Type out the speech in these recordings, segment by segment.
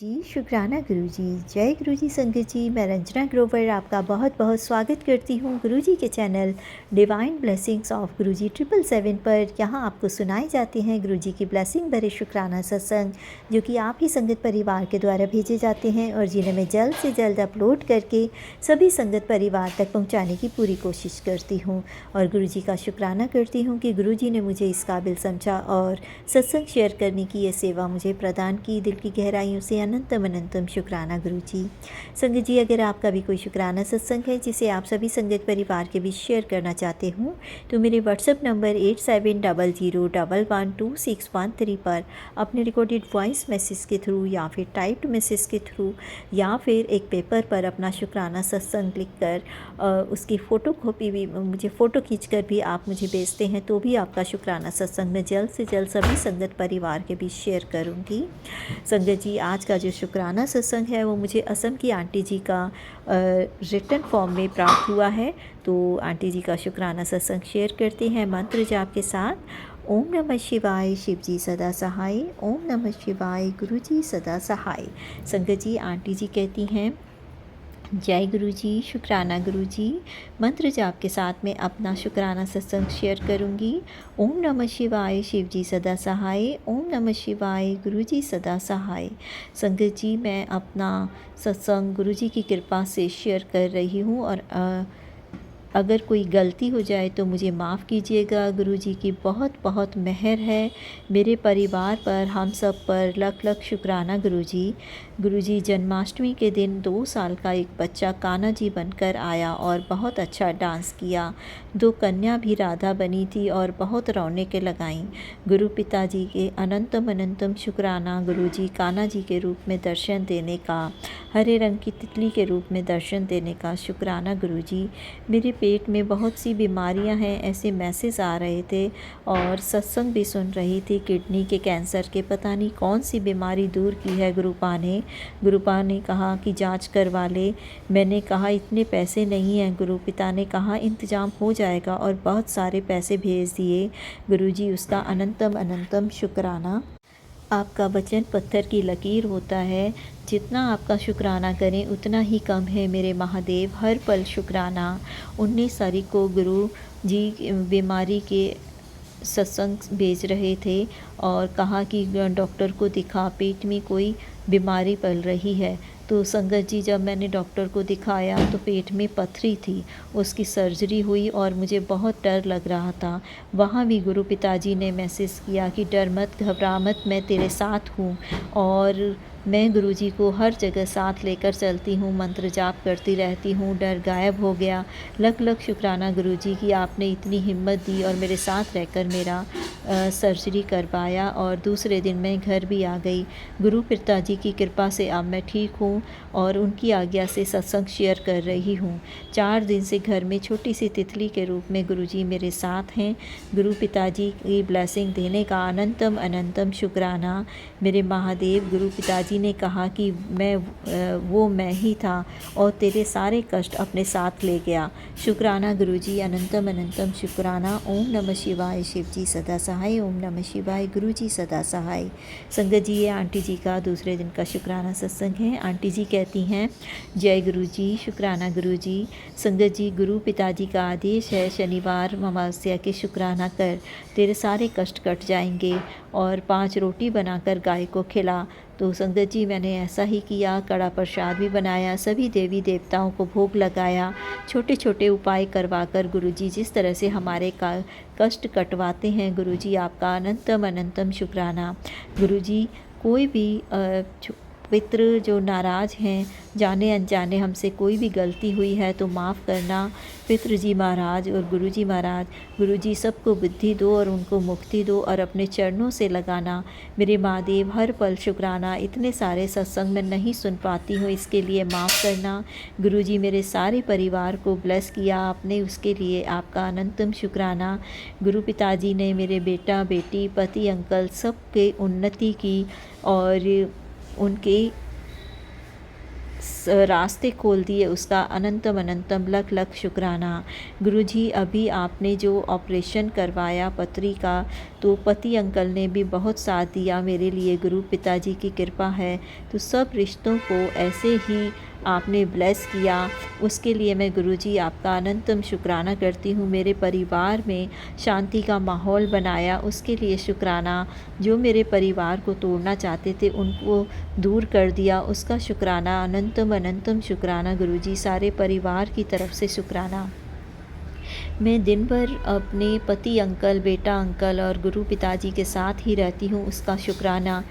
जी, शुक्राना गुरुजी। जय गुरुजी संगत जी, मैं रंजना ग्रोवर आपका बहुत बहुत स्वागत करती हूँ गुरुजी के चैनल डिवाइन ब्लेसिंग्स ऑफ गुरुजी 777 पर। यहाँ आपको सुनाए जाते हैं गुरुजी की ब्लेसिंग भरे शुक्राना सत्संग, जो कि आप ही संगत परिवार के द्वारा भेजे जाते हैं और जिन्हें मैं जल्द से जल्द अपलोड करके सभी संगत परिवार तक पहुँचाने की पूरी कोशिश करती हूँ। और गुरुजी का शुक्राना करती हूँ कि गुरुजी ने मुझे इस काबिल समझा और सत्संग शेयर करने की ये सेवा मुझे प्रदान की। दिल की गहराइयों से अनंतम अनंतम शुक्राना गुरुजी। संगत जी, अगर आपका भी कोई शुक्राना सत्संग है जिसे आप सभी संगत परिवार के बीच शेयर करना चाहते हूँ तो मेरे व्हाट्सएप नंबर 8700112613 पर अपने रिकॉर्डेड वॉइस मैसेज के थ्रू या फिर टाइप्ड मैसेज के थ्रू या फिर एक पेपर पर अपना शुक्राना सत्संग लिख कर उसकी फ़ोटो कॉपी भी मुझे फ़ोटो खींचकर भी आप मुझे भेजते हैं तो भी आपका शुक्राना सत्संग मैं जल्द से जल्द सभी संगत परिवार के बीच शेयर करूँगी। संगत जी, आज का जो शुक्राना सत्संग है वो मुझे असम की आंटी जी का रिटन फॉर्म में प्राप्त हुआ है। तो आंटी जी का शुक्राना सत्संग शेयर करते हैं मंत्र जाप के साथ। ओम नमः शिवाय, शिव जी सदा सहाय। ओम नमः शिवाय, गुरु जी सदा सहाय। संगत जी, आंटी जी कहती हैं, जय गुरुजी, शुक्राना गुरुजी। मंत्र जाप के साथ मैं अपना शुक्राना सत्संग शेयर करूंगी। ओम नमः शिवाय, शिव जी सदा सहाय। ओम नमः शिवाय, गुरुजी सदा सहाय। संगत जी, मैं अपना सत्संग गुरुजी की कृपा से शेयर कर रही हूँ और अगर कोई गलती हो जाए तो मुझे माफ़ कीजिएगा। गुरुजी की बहुत बहुत मेहर है मेरे परिवार पर, हम सब पर। लख लख शुक्राना गुरुजी। गुरुजी, जन्माष्टमी के दिन 2 साल का एक बच्चा कान्हा जी बनकर आया और बहुत अच्छा डांस किया। 2 कन्या भी राधा बनी थी और बहुत रौनकें लगाईं। गुरु पिताजी के अनंतम अनंतम शुक्राना गुरुजी, कान्हा जी के रूप में दर्शन देने का, हरे रंग की तितली के रूप में दर्शन देने का शुक्राना गुरुजी। मेरे पेट में बहुत सी बीमारियां हैं, ऐसे मैसेज आ रहे थे और सत्संग भी सुन रही थी। किडनी के कैंसर के पता नहीं कौन सी बीमारी दूर की है गुरुपा ने कहा कि जांच करवा ले। मैंने कहा इतने पैसे नहीं हैं। गुरु पिता ने कहा इंतज़ाम हो जाएगा और बहुत सारे पैसे भेज दिए। गुरुजी, उसका अनंतम अनंतम शुक्राना। आपका वचन पत्थर की लकीर होता है, जितना आपका शुक्राना करें उतना ही कम है मेरे महादेव। हर पल शुक्राना। 19 तारीख को गुरु जी बीमारी के सत्संग भेज रहे थे और कहा कि डॉक्टर को दिखा, पेट में कोई बीमारी पल रही है। तो संगत जी, जब मैंने डॉक्टर को दिखाया तो पेट में पथरी थी, उसकी सर्जरी हुई और मुझे बहुत डर लग रहा था। वहाँ भी गुरु पिताजी ने मैसेज किया कि डर मत, घबरा मत, मैं तेरे साथ हूँ। और मैं गुरुजी को हर जगह साथ लेकर चलती हूँ, मंत्र जाप करती रहती हूँ। डर गायब हो गया। लख लख शुक्राना गुरुजी कि आपने इतनी हिम्मत दी और मेरे साथ रहकर मेरा सर्जरी करवाया और दूसरे दिन मैं घर भी आ गई। गुरु पिताजी की कृपा से अब मैं ठीक हूँ और उनकी आज्ञा से सत्संग शेयर कर रही हूँ। 4 दिन से घर में छोटी सी तितली के रूप में गुरुजी मेरे साथ हैं। गुरु पिताजी की ब्लेसिंग देने का अनंतम अनंतम शुक्राना मेरे महादेव। गुरु पिताजी ने कहा कि मैं ही था और तेरे सारे कष्ट अपने साथ ले गया। शुक्राना गुरुजी, अनंतम अनंतम शुक्राना। ओम नमः शिवाय, शिव जी सदा सहाय। ओम नमः शिवाय, गुरुजी सदा सहाय। संगत जी, ये आंटी जी का दूसरे दिन का शुक्राना सत्संग है। आंटी जी कहती हैं, जय गुरुजी, शुक्राना गुरुजी। संगत जी, गुरु पिताजी का आदेश है शनिवार अमावस्या के शुक्राना कर, तेरे सारे कष्ट कट जाएंगे और 5 रोटी बनाकर गाय को खिला। तो संगत जी, मैंने ऐसा ही किया। कड़ा प्रसाद भी बनाया, सभी देवी देवताओं को भोग लगाया, छोटे छोटे उपाय करवाकर गुरुजी जिस तरह से हमारे का कष्ट कटवाते हैं, गुरुजी आपका अनंतम अनंतम शुक्राना। गुरुजी, कोई भी पितृ जो नाराज़ हैं, जाने अनजाने हमसे कोई भी गलती हुई है तो माफ़ करना। पितृजी महाराज और गुरुजी महाराज, गुरुजी सबको बुद्धि दो और उनको मुक्ति दो और अपने चरणों से लगाना। मेरे महादेव, हर पल शुक्राना। इतने सारे सत्संग मैं नहीं सुन पाती हूँ, इसके लिए माफ़ करना। गुरुजी, मेरे सारे परिवार को ब्लेस किया आपने, उसके लिए आपका अनंतम शुक्राना। गुरु पिताजी ने मेरे बेटा बेटी, पति, अंकल सबके उन्नति की और उनके रास्ते खोल दिए, उसका अनंतम अनंतम लख लख शुक्राना। गुरुजी अभी आपने जो ऑपरेशन करवाया पथरी का, तो पति अंकल ने भी बहुत साथ दिया मेरे लिए, गुरु पिताजी की कृपा है। तो सब रिश्तों को ऐसे ही आपने ब्लेस किया, उसके लिए मैं गुरुजी आपका अनंतम शुक्राना करती हूँ। मेरे परिवार में शांति का माहौल बनाया, उसके लिए शुक्राना। जो मेरे परिवार को तोड़ना चाहते थे उनको दूर कर दिया, उसका शुक्राना, अनंतम अनंतम शुक्राना गुरुजी। सारे परिवार की तरफ से शुक्राना। मैं दिन भर अपने पति अंकल, बेटा अंकल और गुरु पिताजी के साथ ही रहती हूँ, उसका शुक्राना।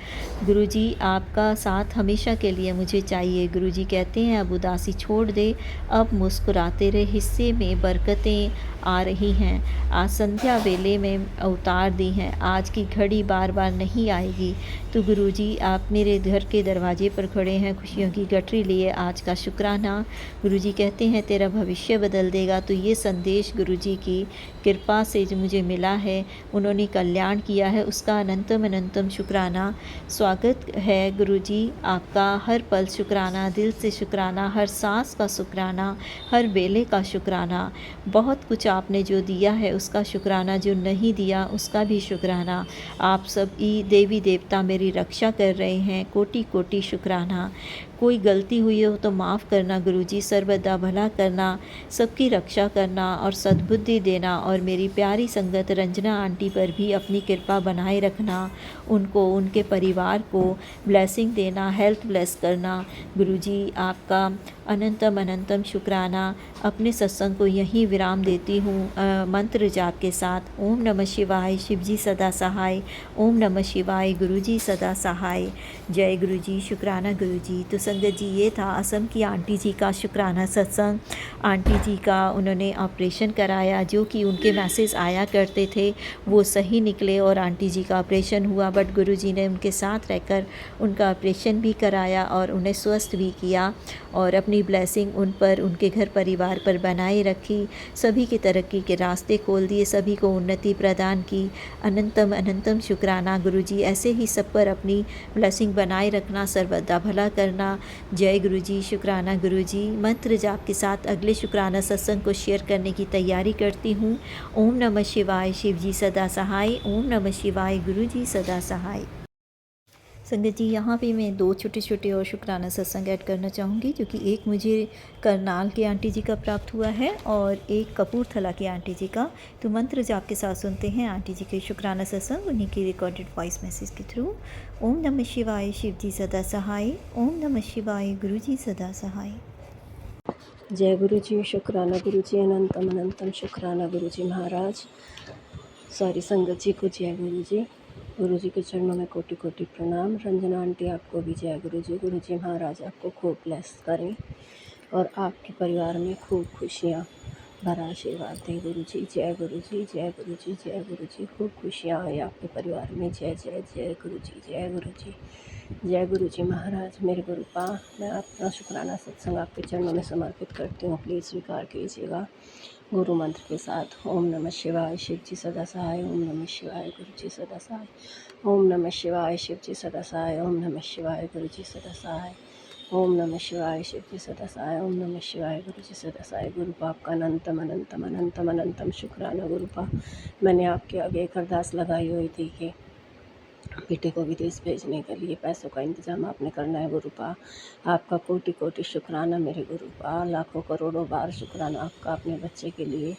गुरुजी आपका साथ हमेशा के लिए मुझे चाहिए। गुरुजी कहते हैं अब उदासी छोड़ दे, अब मुस्कुराते रहे, हिस्से में बरकतें आ रही हैं। आज संध्या वेले में उतार दी हैं, आज की घड़ी बार बार नहीं आएगी। तो गुरुजी आप मेरे घर के दरवाजे पर खड़े हैं, खुशियों की गठरी लिए, आज का शुक्राना। गुरुजी कहते हैं तेरा भविष्य बदल देगा। तो ये संदेश गुरुजी की कृपा से जो मुझे मिला है, उन्होंने कल्याण किया है, उसका अनंतम अनंतम शुक्राना। स्वागत है गुरुजी आपका, हर पल शुक्राना, दिल से शुक्राना, हर सांस का शुक्राना, हर वेले का शुक्राना। बहुत कुछ आपने जो दिया है उसका शुक्राना, जो नहीं दिया उसका भी शुक्राना। आप सब देवी देवता मेरी रक्षा कर रहे हैं, कोटि कोटि शुक्राना। कोई गलती हुई हो तो माफ़ करना गुरुजी, सर्वदा भला करना, सबकी रक्षा करना और सद्बुद्धि देना। और मेरी प्यारी संगत रंजना आंटी पर भी अपनी कृपा बनाए रखना, उनको, उनके परिवार को ब्लेसिंग देना, हेल्थ ब्लेस करना। गुरुजी आपका अनंतम अनंतम शुक्राना। अपने सत्संग को यहीं विराम देती हूँ मंत्र जाप के साथ। ओम नमः शिवाय, शिवजी सदा सहाय। ओम नमः शिवाय, गुरुजी सदा सहाय। जय गुरुजी, शुक्राना गुरुजी। तो संगत जी ये था असम की आंटी जी का शुक्राना सत्संग। आंटी जी का उन्होंने ऑपरेशन कराया, जो कि उनके मैसेज आया करते थे वो सही निकले और आंटी जी का ऑपरेशन हुआ। बट गुरुजी ने उनके साथ रहकर उनका ऑपरेशन भी कराया और उन्हें स्वस्थ भी किया और अपनी ब्लेसिंग उन पर, उनके घर परिवार पर बनाए रखी। सभी की तरक्की के रास्ते खोल दिए, सभी को उन्नति प्रदान की। अनंतम अनंतम शुक्राना गुरुजी। ऐसे ही सब पर अपनी ब्लेसिंग बनाए रखना, सर्वदा भला करना। जय गुरुजी, शुक्राना गुरुजी। मंत्र जाप के साथ अगले शुक्राना सत्संग को शेयर करने की तैयारी करती हूँ। ओम नमः शिवाय, शिवजी सदा सहाय। ओम नमः शिवाय, गुरुजी सदा सहाय। संगत जी यहाँ पे मैं दो छोटे छोटे और शुक्राना सत्संग ऐड करना चाहूँगी, जो कि एक मुझे करनाल के आंटी जी का प्राप्त हुआ है और एक कपूरथला के आंटी जी का। तो मंत्र जाप के साथ सुनते हैं आंटी जी के शुक्राना सत्संग, उन्हीं की रिकॉर्डेड वॉइस मैसेज के थ्रू। ओम नमः शिवाय, शिव जी सदा सहाय। ओम नमः शिवाय, गुरु जी सदा सहाय। जय गुरु जी, शुक्राना गुरु जी, अनंतम अनंतम शुक्राना गुरु जी महाराज। सारी संगत जी को जय गुरु जी। गुरु जी के चरणों में कोटि कोटि प्रणाम। रंजना आंटी आपको भी जय गुरु जी। गुरु जी महाराज आपको खूब ब्लेस करें और आपके परिवार में खूब खुशियाँ भरा आशीर्वाद दें गुरु जी। जय गुरु जी, जय गुरु जी, जय गुरु जी। खूब खुशियाँ आए आपके परिवार में। जय जय जय गुरु जी, जय गुरु जी, जय गुरु जी महाराज। मेरे गुरु पा, मैं अपना शुक्राना सत्संग आपके चरणों में समर्पित करती हूँ, प्लीज़ स्वीकार कीजिएगा गुरु मंत्र के साथ। ओम नमः शिवाय, शिव जी सदा सहाय। ओम नमः शिवाय, गुरु जी सदा सहाय। ओम नमः शिवाय, शिव जी सदा सहाय। ओम नमः शिवाय, गुरु जी सदा सहाय। ओम नमः शिवाय, शिव जी सदा सहाय। ओम नमः शिवाय, गुरु जी सदा सहाय। गुरु पाप का अनंतम अनंतम अनंतम अनंतम शुक्राना गुरु पाप। मैंने आपके आगे एक अरदास लगाई हुई थी कि बेटे को विदेश भेजने के लिए पैसों का इंतज़ाम आपने करना है गुरुपा। आपका कोटि कोटि शुक्राना मेरे गुरुपा, लाखों करोड़ों बार शुक्राना आपका। अपने बच्चे के लिए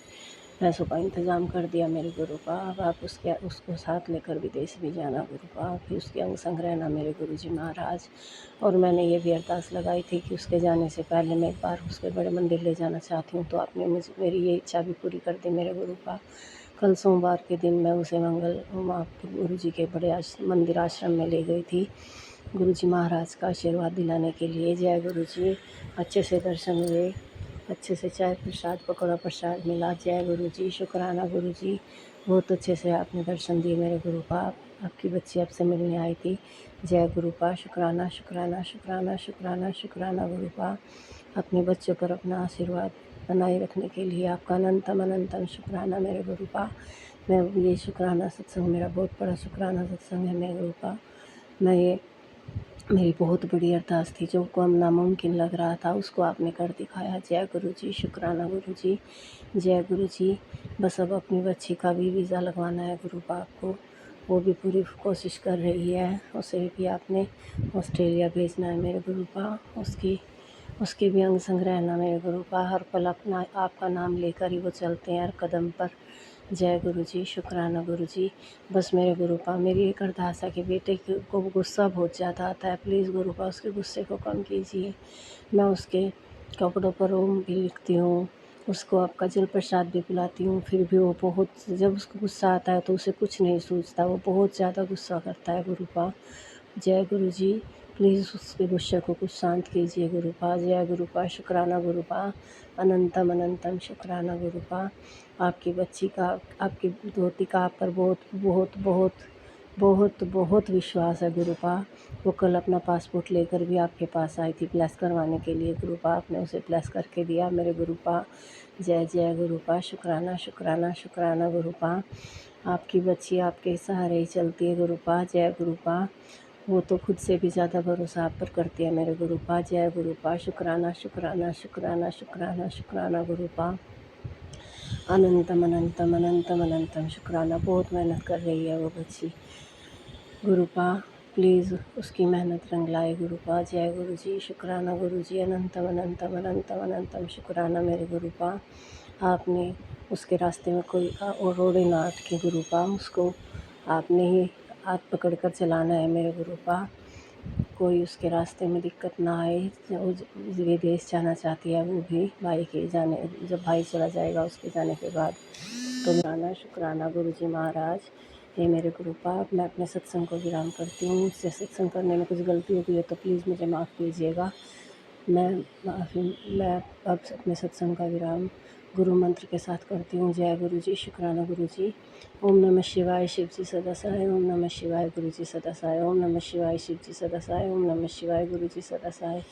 पैसों का इंतज़ाम कर दिया मेरे गुरुपा। अब आप उसको साथ लेकर विदेश भी जाना गुरुपा, फिर उसके अंग संग रहना मेरे गुरु जी महाराज। और मैंने ये भी अरदास लगाई थी कि उसके जाने से पहले मैं एक बार उसके बड़े मंदिर ले जाना चाहती हूँ, तो आपने मुझे मेरी ये इच्छा भी पूरी कर दी मेरे गुरुपा। कल सोमवार के दिन मैं उसे गुरु जी के बड़े मंदिर आश्रम में ले गई थी, गुरु जी महाराज का आशीर्वाद दिलाने के लिए। जय गुरु जी। अच्छे से दर्शन हुए, अच्छे से चाय प्रसाद पकौड़ा प्रसाद मिला। जय गुरु जी, शुक्राना गुरु जी। बहुत अच्छे से आपने दर्शन दिए मेरे गुरुपा। आपकी बच्ची आपसे मिलने आई थी। जय गुरुपा, शुक्राना शुक्राना शुक्राना शुक्राना शुक्राना गुरुपा। अपने बच्चों पर अपना आशीर्वाद बनाए रखने के लिए आपका अनंतम अनंतम शुक्राना मेरे गुरुपा। मैं ये शुक्राना सत्संग मेरा बहुत बड़ा शुक्राना सत्संग है मेरे गुरुपा। मैं ये मेरी बहुत बड़ी अरदास थी, जो काम नामुमकिन लग रहा था उसको आपने कर दिखाया। जय गुरु जी, शुक्राना गुरु जी, जय गुरु जी। बस अब अपनी बच्ची का भी वीज़ा लगवाना है गुरु बाप को, वो भी पूरी कोशिश कर रही है। उसे भी आपने ऑस्ट्रेलिया भेजना है मेरे गुरु बा, उसके भी अंग संग रहना मेरे गुरु बा। हर पल अपना आपका नाम लेकर ही वो चलते हैं हर कदम पर। जय गुरु जी, शुक्राना गुरु जी। बस मेरे गुरुपा मेरी एक अरदास है कि बेटे को गुस्सा बहुत ज़्यादा आता है, प्लीज़ गुरुपा उसके गुस्से को कम कीजिए। मैं उसके कपड़ों पर ओम भी लिखती हूँ, उसको आपका जल प्रसाद भी पिलाती हूँ, फिर भी वो बहुत, जब उसको गुस्सा आता है तो उसे कुछ नहीं सूझता, वो बहुत ज़्यादा गुस्सा करता है गुरुपा। जय गुरु जी, प्लीज़ उसके गुस्से को कुछ शांत कीजिए गुरुपा। जय गुरुपा, शुक्राना गुरुपा, अनंतम अनंतम शुक्राना गुरुपा। आपकी बच्ची का, आपकी धोती का आप पर बहुत बहुत बहुत बहुत बहुत विश्वास है गुरुपा। वो कल अपना पासपोर्ट लेकर भी आपके पास आई थी प्लस करवाने के लिए गुरुपा, आपने उसे प्लस करके दिया मेरे गुरुपा। जय जय गुरुपा, शुक्राना शुक्राना शुक्राना गुरुपा। आपकी बच्ची आपके सहारे ही चलती है गुरुपा। जय गुरुपा, वो तो खुद से भी ज़्यादा भरोसा आप पर करती है मेरे गुरुपा। जय गुरुपा, शुक्राना शुक्राना शुक्राना शुक्राना शुक्राना गुरुपा। अनंतम अनंतम अनंतम अनंतम शुक्राना। बहुत मेहनत कर रही है वो बच्ची गुरुपा, प्लीज़ उसकी मेहनत रंग लाए गुरुपा। जय गुरु जी, शुक्राना गुरु जी, अनंतम अनंतम अनंतम अनंतम शुक्राना मेरे गुरुपा। आपने उसके रास्ते में कोई और रोड़े ना अटके गुरुपा, उसको आपने ही हाथ पकड़ कर चलाना है मेरे गुरुपा। कोई उसके रास्ते में दिक्कत ना आए। वो विदेश जाना चाहती है, वो भी भाई के जाने, जब भाई चला जाएगा उसके जाने के बाद। तो शुक्राना शुक्राना गुरु जी महाराज। हे मेरे गुरुपा, मैं अपने सत्संग को विराम करती हूँ। मुझसे सत्संग करने में कुछ गलती हो गई है तो प्लीज़ मुझे माफ़ कीजिएगा। मैं अब अपने सत्संग का विराम गुरु मंत्र के साथ करती हूँ। जय गुरु जी, शुक्राना गुरु जी। ओम नमः शिवाय, शिव जी सदा सहाय। ओम नमः शिवाय, गुरु जी सदा सहाय। ओम नमः शिवाय, शिव जी सदा सहाय। ओम नमः शिवाय, गुरु जी सदा सहाय।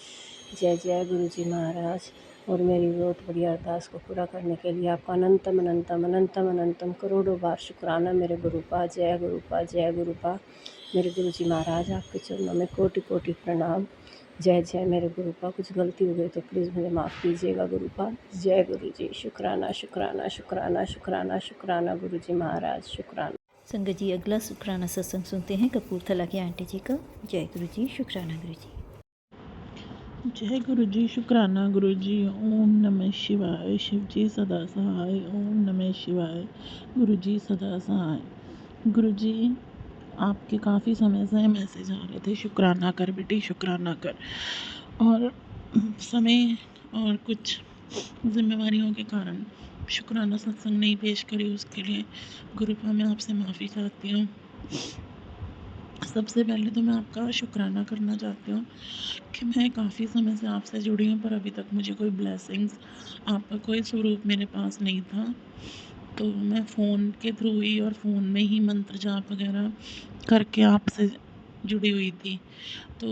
जय जय गुरु जी महाराज। और मेरी बहुत बड़ी अरदास को पूरा करने के लिए आपका अनंतम अनंतम अनंतम अनंतम करोड़ों बार शुक्राना मेरे गुरुपा। जय गुरुपा, जय गुरुपा। मेरे गुरु जी महाराज, आपके चरणों में कोटि कोटि प्रणाम। जय जय मेरे गुरुपा। कुछ गलती हो गई तो प्लीज़ मुझे माफ़ कीजिएगा गुरुपा। जय गुरु जी, शुक्राना शुक्राना शुक्राना शुक्राना शुक्राना गुरु जी महाराज, शुक्राना। संगत जी, अगला शुक्राना सत्संग सुनते हैं कपूरथला की आंटी जी का। जय गुरु जी, शुक्राना गुरु जी। जय गुरु जी, शुक्राना गुरु जी। ओम नमः शिवाय, शिव जी सदा सहाय। ओम नमः शिवाय, गुरु जी सदा सहाय। गुरु जी, आपके काफ़ी समय से मैसेज आ रहे थे, शुक्राना कर बेटी, शुक्राना कर। और समय और कुछ जिम्मेवारियों के कारण शुक्राना सत्संग नहीं पेश करी, उसके लिए गुरुपा मैं आपसे माफ़ी चाहती हूँ। सबसे पहले तो मैं आपका शुक्राना करना चाहती हूँ कि मैं काफ़ी समय से आपसे जुड़ी हूँ, पर अभी तक मुझे कोई ब्लेसिंग्स, आपका कोई स्वरूप मेरे पास नहीं था। तो मैं फ़ोन के थ्रू ही और फ़ोन में ही मंत्र जाप वगैरह करके आपसे जुड़ी हुई थी। तो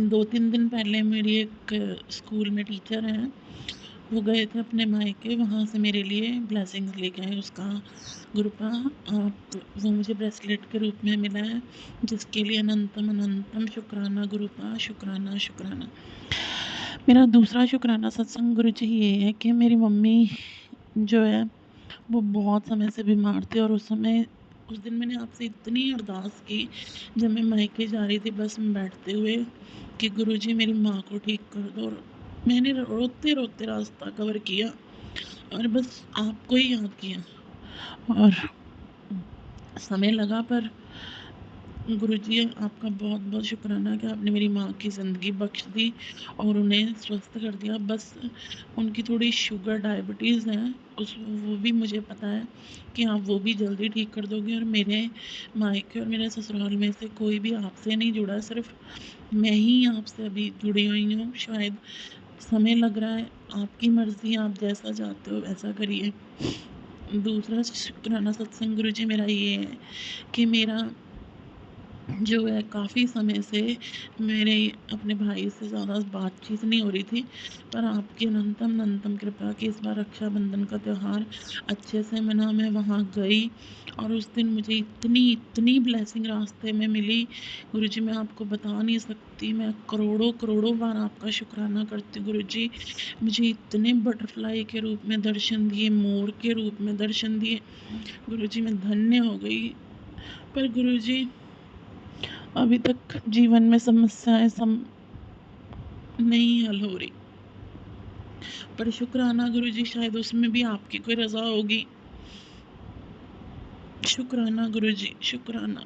2-3 दिन पहले मेरी एक स्कूल में टीचर हैं, वो गए थे अपने मायके, वहाँ से मेरे लिए ब्लेसिंग्स लेके आए। उसका गुरुपा, आप, वो मुझे ब्रेसलेट के रूप में मिला है, जिसके लिए अनंतम अनंतम शुक्राना गुरुपा, शुक्राना शुक्राना। मेरा दूसरा शुक्राना सत्संग गुरु जी ये है कि मेरी मम्मी जो है वो बहुत समय से बीमार थे, और उस दिन मैंने आपसे इतनी अरदास की जब मैं मायके जा रही थी बस में बैठते हुए कि गुरुजी मेरी माँ को ठीक कर दो। और मैंने रोते रोते रास्ता कवर किया और बस आपको ही याद किया, और समय लगा, पर गुरुजी आपका बहुत बहुत शुक्राना कि आपने मेरी माँ की ज़िंदगी बख्श दी और उन्हें स्वस्थ कर दिया। बस उनकी थोड़ी शुगर डायबिटीज़ है, वो भी मुझे पता है कि आप वो भी जल्दी ठीक कर दोगे। और मेरे मायके और मेरे ससुराल में से कोई भी आपसे नहीं जुड़ा, सिर्फ मैं ही आपसे अभी जुड़ी हुई हूँ। शायद समय लग रहा है, आपकी मर्ज़ी, आप जैसा चाहते हो वैसा करिए। दूसरा शुक्राना सत्संग गुरुजी मेरा ये है कि मेरा जो है काफ़ी समय से मेरे अपने भाई से ज़्यादा बातचीत नहीं हो रही थी। पर आपकी अनंतम कृपा कि इस बार रक्षाबंधन का त्योहार अच्छे से मना। मैं वहाँ गई और उस दिन मुझे इतनी ब्लेसिंग रास्ते में मिली, गुरुजी मैं आपको बता नहीं सकती। मैं करोड़ों बार आपका शुक्राना करती हूँ गुरुजी। मुझे इतने बटरफ्लाई के रूप में दर्शन दिए, मोर के रूप में दर्शन दिए। गुरुजी मैं धन्य हो गई। पर गुरुजी अभी तक जीवन में समस्याएँ नहीं हल हो रही। पर शुक्राना गुरुजी, शायद उसमें भी आपकी कोई रज़ा होगी। शुक्राना गुरुजी, शुक्राना।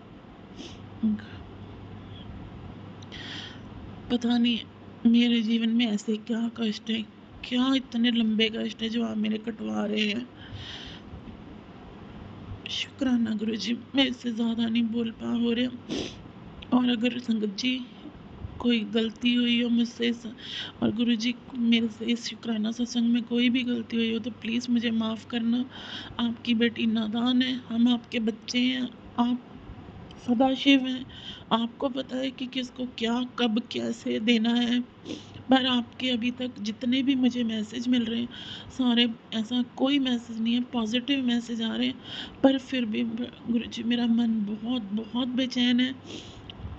पता नहीं मेरे जीवन में ऐसे क्या कष्ट है, क्या इतने लंबे कष्ट है जो आप मेरे कटवा रहे हैं। शुक्राना गुरुजी, मैं इससे ज़्यादा नहीं बोल पा हो रहा। और अगर संगत जी कोई गलती हुई हो मुझसे और गुरुजी मेरे से इस शुक्राना सत्संग में कोई भी गलती हुई हो तो प्लीज़ मुझे माफ़ करना। आपकी बेटी नादान है, हम आपके बच्चे हैं, आप सदाशिव हैं। आपको पता है कि किसको क्या कब कैसे देना है। पर आपके अभी तक जितने भी मुझे मैसेज मिल रहे हैं सारे, ऐसा कोई मैसेज नहीं है, पॉजिटिव मैसेज आ रहे हैं। पर फिर भी गुरुजी मेरा मन बहुत बेचैन है।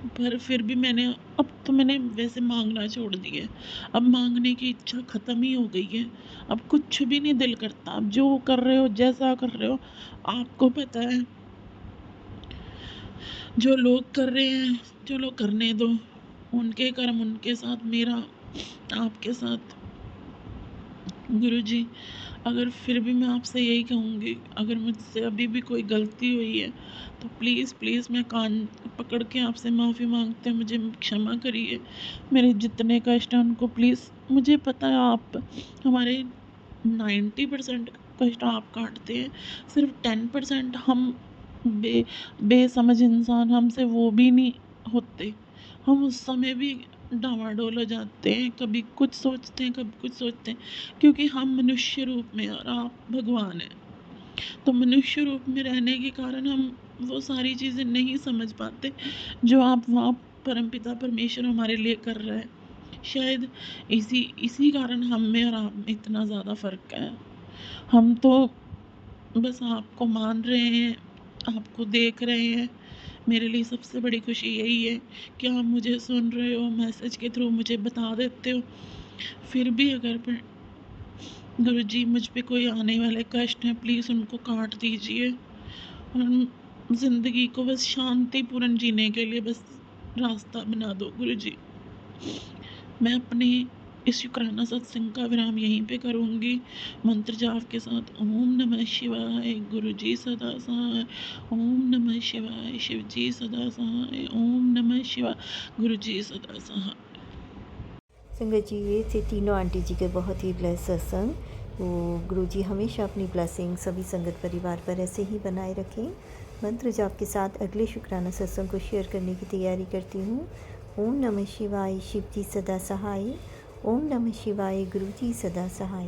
पर फिर भी मैंने वैसे माँगना छोड़ दिया है। अब माँगने की इच्छा ख़त्म ही हो गई है। अब कुछ भी नहीं दिल करता। आप जो कर रहे हो, जैसा कर रहे हो, आपको पता है। जो लोग कर रहे हैं, जो लोग करने दो। उनके कर्म उनके साथ, मेरा आपके साथ। गुरुजी अगर फिर भी मैं आपसे यही कहूँगी, अगर मुझसे अभी भी कोई गलती हुई है तो प्लीज़ मैं कान पकड़ के आपसे माफ़ी माँगते हैं, मुझे क्षमा करिए। मेरे जितने कष्ट हैं उनको प्लीज़, मुझे पता है आप हमारे 90% कष्ट आप काटते हैं, सिर्फ 10% हम बेसमझ इंसान, हमसे वो भी नहीं होते। हम उस समय भी डामाडोल हो जाते हैं, कभी कुछ सोचते हैं, कभी कुछ सोचते हैं, क्योंकि हम मनुष्य रूप में और आप भगवान हैं। तो मनुष्य रूप में रहने के कारण हम वो सारी चीज़ें नहीं समझ पाते जो आप वहाँ परमपिता परमेश्वर हमारे लिए कर रहे हैं। शायद इसी कारण हम में और आप में इतना ज़्यादा फ़र्क है। हम तो बस आपको मान रहे हैं, आपको देख रहे हैं। मेरे लिए सबसे बड़ी खुशी यही है कि आप मुझे सुन रहे हो, मैसेज के थ्रू मुझे बता देते हो। फिर भी अगर गुरुजी मुझ पे कोई आने वाले कष्ट हैं, प्लीज़ उनको काट दीजिए और ज़िंदगी को बस शांतिपूर्ण जीने के लिए बस रास्ता बना दो गुरुजी। मैं अपने इस शुक्राना सत्संग का विराम यहीं पे करूँगी, मंत्र जाप के साथ। ओम नमः शिवाय, गुरुजी सदा सहाय। ओम नमः शिवाय, शिवजी सदा सहाय। ओम नमः शिवाय, गुरुजी सदा सहाय। संगत जी ये थे तीनों आंटी जी के बहुत ही ब्लेस सत्संग। तो गुरु जी हमेशा अपनी ब्लेसिंग सभी संगत परिवार पर ऐसे ही बनाए रखें। मंत्र जाप के साथ अगले शुक्राना सत्संग को शेयर करने की तैयारी करती हूँ। ओम नमः शिवाय, शिव जी सदा सहाय। ओम नमः शिवाय, गुरु जी सदा सहाय।